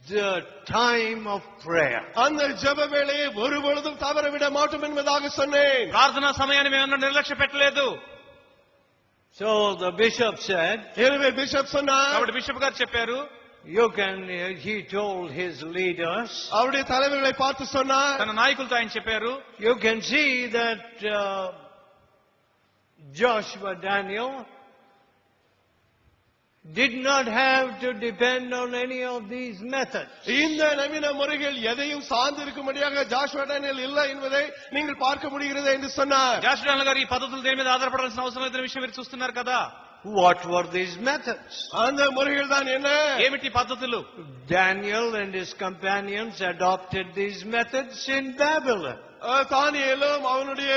the time of prayer. அந்த ஜெப வேளையை ஒருபொழுதும் தவறவிட மாட்டோம் என்பதாக சொன்னேன். ప్రార్థనా సమయాన్ని మేము నిర్లక్ష్య పెట్టలేదు. So the bishop said, எனவே பிஷப் சொன்னார், కాబట్టి బిషప్ గారు చెప్పారు, he told his leaders, அவருடைய தலைவர்களை பார்த்து சொன்னார், తన నాయకులతో ఆయన చెప్పారు, you can see that Joshua Daniel did not have to depend on any of these methods. இந்த நவீன முறைகள் எதையும் சார்ந்திருக்கும்படியாக ஜாஷுவா டானியேல் இல்லை என்பதை நீங்கள் பார்க்க முடிகிறது என்று சொன்னார். జాషువా డానియల్ గారు ఈ పద్ధతులు దేని మీద ఆధారపడాల్సిన అవసరం లేదనే విషయం మీరు చూస్తున్నారు కదా. What were these methods? அந்த முறைகள் தான் என்ன? ఏమిటి పద్ధతులు? Daniel and his companions adopted these methods in Babylon. தானியேலும் அவனுடைய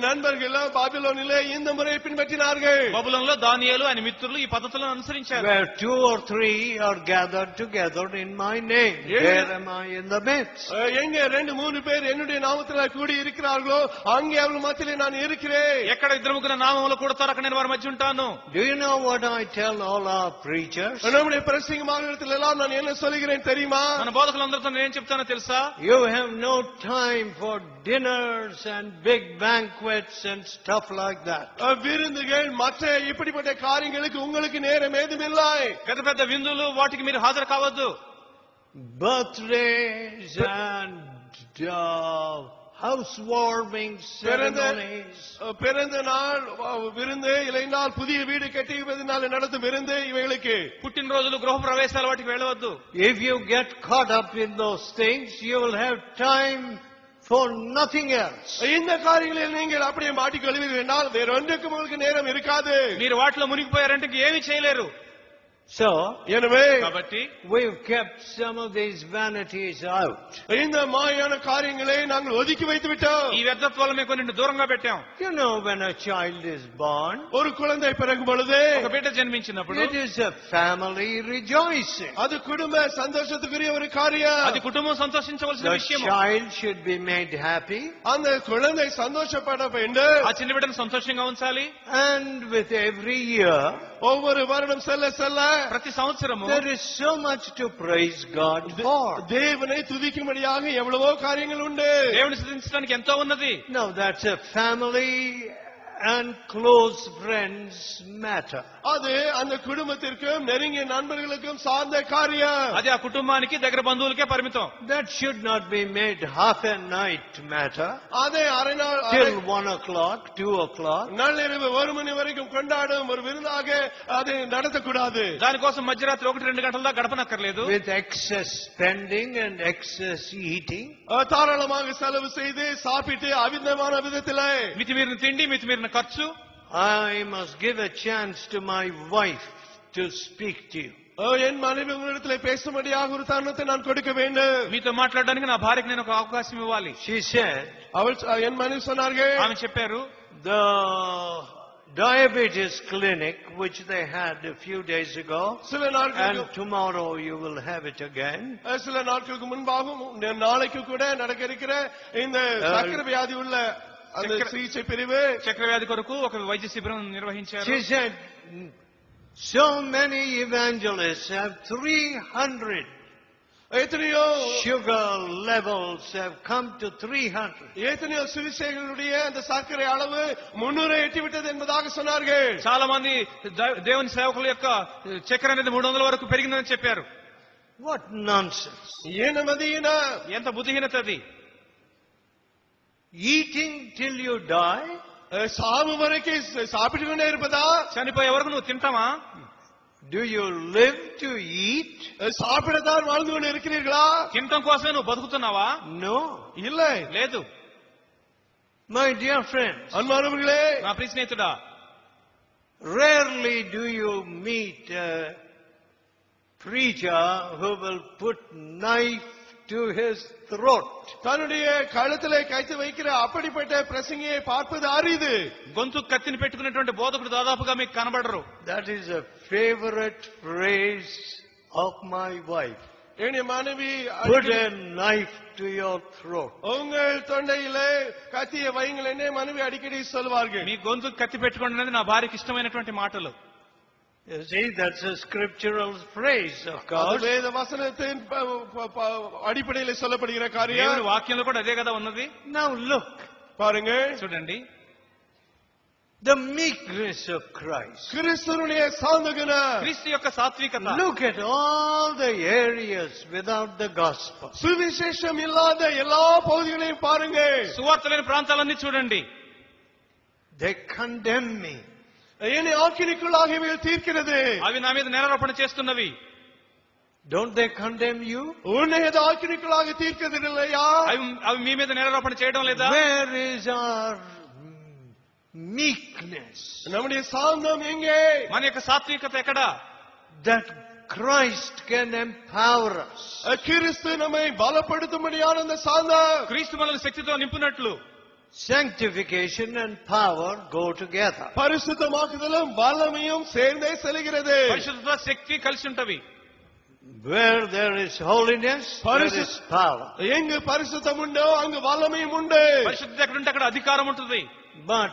நண்பர்களும் பாபிலோனிலே இந்த முறையை பின்பற்றினார்கள். బబులోనులో దానియేలు ఆయన మిత్రులు ఈ పద్ధతులను అనుసరించారు. Where 2 or 3 are gathered together in my name, there am I in the midst. எங்கே 2-3 பேர் என்னுடைய நாமத்திலே கூடி இருக்கிறார்களோ அங்கே அவர்கள் மத்தியிலே நான் இருக்கிறேன். ఎక్కడ 2-3 నామములు కూడతారో అక్కడ నేను వారి మధ్య ఉంటాను. Do you know what I tell all our preachers? நம்முடைய பிரசங்கமானவர்கள் எல்லாம் நான் என்ன சொல்கிறேன் தெரியுமா? మన బోధకులందరితో నేను ఏం చెప్తానో తెలుసా? You have no time for dinners and big banquets and stuff like that. விருந்துகள் மற்ற இப்படிப்பட்ட காரியங்களுக்கு உங்களுக்கு நேரம் ஏதுமில்லை. పెద్ద పెద్ద విందులు వాటికి మీరు హాజరు కావద్దు. Birthdays and housewarming ceremonies. பிறந்த நாள் விருந்து, இல்லைனால் புதிய வீடு கட்டியதினால் நடத்தும் விருந்து, இவைகளுக்கு పుట్టినరోజులు గృహ ప్రవేశాలు వాటికి వెళ్ళవద్దు. If you get caught up in those things, you will have time for nothing else. இந்த காரியங்களில் நீங்கள் அப்படியே மாட்டிக்கொள்வீர்கள் என்றால் வேற ஒன்றுக்கும் உங்களுக்கு நேரம் இருக்காது. మీరు వాటిలో మునిగిపోయారంటే ఏమీ చేయలేరు. So, எனவே కాబట్టి we've kept some of these vanities out. இந்த மாயான காரியங்களை நாங்கள் ஒதுக்கி வைத்து விட்டோம். ఈ వ్యర్థత్వాలు మేము కొన్ని దూరంగా పెట్టాం. You know, when a child is born, ஒரு குழந்தை பிறக்கும் பொழுது ఒక బిడ్డ జన్మించినప్పుడు it is a family rejoicing. அது குடும்ப சந்தோஷத்துக்குரிய ஒரு காரியம். అది కుటుంబం సంతోషించవలసిన The విషయం. child should be made happy, அந்த குழந்தை சந்தோஷப்பட வேண்டும். ఆ చిన్న బిడ్డను సంతోషంగా ఉంచాలి. and with every year, ஒவ்வொரு வருடம் செல்ல செல்ல ప్రతి సంవత్సరము there is so much to praise God for. தேவனை துதிக்கும்படியாக எவ்வளவோ காரியங்கள் உண்டு. దేవుని స్తుతించడానికి ఎంతో ఉన్నది. Now that's a family and close friends matter. அது அந்த குடும்பத்திற்கும் நெருங்கிய நண்பர்களுக்கும் சார்ந்த காரியம். అది ఆ కుటుంబానికి దగ్గర బంధువులకే పరిమితం. That should not be made half a night matter. அதே அரை நாள் Till 1 o'clock, 2 o'clock. நள்ளிரவு 1 மணி வரைக்கும் கொண்டாடும் ஒரு விருந்தாக அதை நடத்தக்கூடாது. దానికోసం మధ్యరాత్రి 1-2 గంటల దాకా గడపనక్కర్లేదు. With excess spending and excess eating. தாராளமாக செலவு செய்து சாப்பிட்டு அவிதமான விதத்திலே మితిమీరిన తిండి, మితిమీరిన ఖర్చు. I must give a chance to my wife to speak to you. என் மனைவி உங்களிடத்தில் பேசும்படியாக ஒரு தருணத்தை நான் கொடுக்க வேண்டும். మీతో మాట్లాడడానికి నా భార్యకి నేను ఒక అవకాశం ఇవ్వాలి. She said, என் மனைவி சொன்னார்கள், ఆమె చెప్పారు, the diabetes clinic which they had a few days ago, சில நாட்கள் and tomorrow you will have it again. சில நாட்களுக்கு முன்பாகவும் நாளைக்கு கூட நடக்க இருக்கிற இந்த சக்கரை வியாதி உள்ள அந்த சிகிச்சை பிரிவு, చక్రవ్యాధి కొరకు ఒక వైద్య శిబిరం నిర్వహించారు. She said, so many evangelists have 300. எத்தனையோ Sugar levels have come to 300. எத்தனையோ சுவிசேஷங்களுடைய அந்த சர்க்கரை அளவு 300 எட்டிவிட்டது என்பதாக சொன்னார்கள். చాలా మంది దేవుని సేవకుల యొక్క చక్కెర అనేది 300 వరకు పెరిగిందని చెప్పారు. What nonsense. ఎంత బుద్ధిహీనత అది. Eating till you die? சாவு வரைக்கும் சாப்பிட்டு கொண்டே இருப்பதா? చనిపోయే వరకు నువ్వు తింటావా? Do you live to eat? சாப்பிடத்தான் வாழ்ந்து கொண்டு இருக்கிறீர்களா? తినటం కోసమే నువ్వు బతుకుతున్నావా? No. இல்லை. లేదు. My dear friends, அன்பானவர்களே, నా ప్రియ స్నేహితుడా, rarely do you meet a preacher who will put knife to his throat. தன்னுடைய கழுத்திலே கைத்து வைக்கிற அப்படிப்பட்ட பிரசங்கியை பார்ப்பது அரிது. గొంతు కత్తిని పెట్టుకున్నటువంటి బోధకుడు దాదాపుగా మీకు కనబడరు. That is a favorite phrase of my wife. என்னுடைய மனைவி, put a knife to your throat. உங்கள் தொண்டையிலே கத்தியை வையுங்கள் என்னே மனைவி அடிக்கடி சொல்வார்கள். మీ గొంతు కత్తి పెట్టుకోండి అనేది నా భార్యకి ఇష్టమైనటువంటి మాటలు. You see, that's a scriptural phrase, of அது course. வேத வசனத்தின் அடிப்படையில் சொல்லப்படுகிற காரியம். దేవుని వాక్యంలో కూడా అదే కదా ఉన్నది. Now look, பாருங்க, చూడండి, the meekness of Christ. கிறிஸ்துவினுடைய சாந்தகுணம். క్రీస్తు యొక్క సాత్వికత. Look at all the areas without the gospel. சுவிசேஷம் இல்லாத எல்லா பகுதிகளையும் பாருங்க. సువార్త లేని ప్రాంతాలన్నీ చూడండి. They condemn me. என்னை ஆக்கினைக்குள்ளாகவே தீர்க்கிறது. అవి నా మీద నేరారోపణ చేస్తున్నవి. Don't they condemn you? உன்னை அது ஆக்கினைக்குள்ளாக தீர்க்கிறது இல்லையா? అవి మీ మీద నేరారోపణ చేయడం లేదా? Where is our meekness? நம்முடைய சாந்தம் எங்கே? మన యొక్క సాత్వికత ఎక్కడా? That Christ can empower us. கிறிஸ்து நம்மை பலப்படுத்தும்படியான அந்த சாந்தம். క్రీస్తు మనల్ని శక్తితో నింపునట్లు. Sanctification and power go together. பரிசுத்தமாக்குதலும் வல்லமையும் சேர்ந்தே செல்கிறது. పరిశుద్ధత, శక్తి కలిసి ఉంటవి. Where there is holiness, there is power. எங்கு பரிசுத்தம் உண்டோ அங்கு வல்லமையும் உண்டு. పరిశుద్ధత ఎక్కడుంటే అక్కడ అధికారం ఉంటుంది. But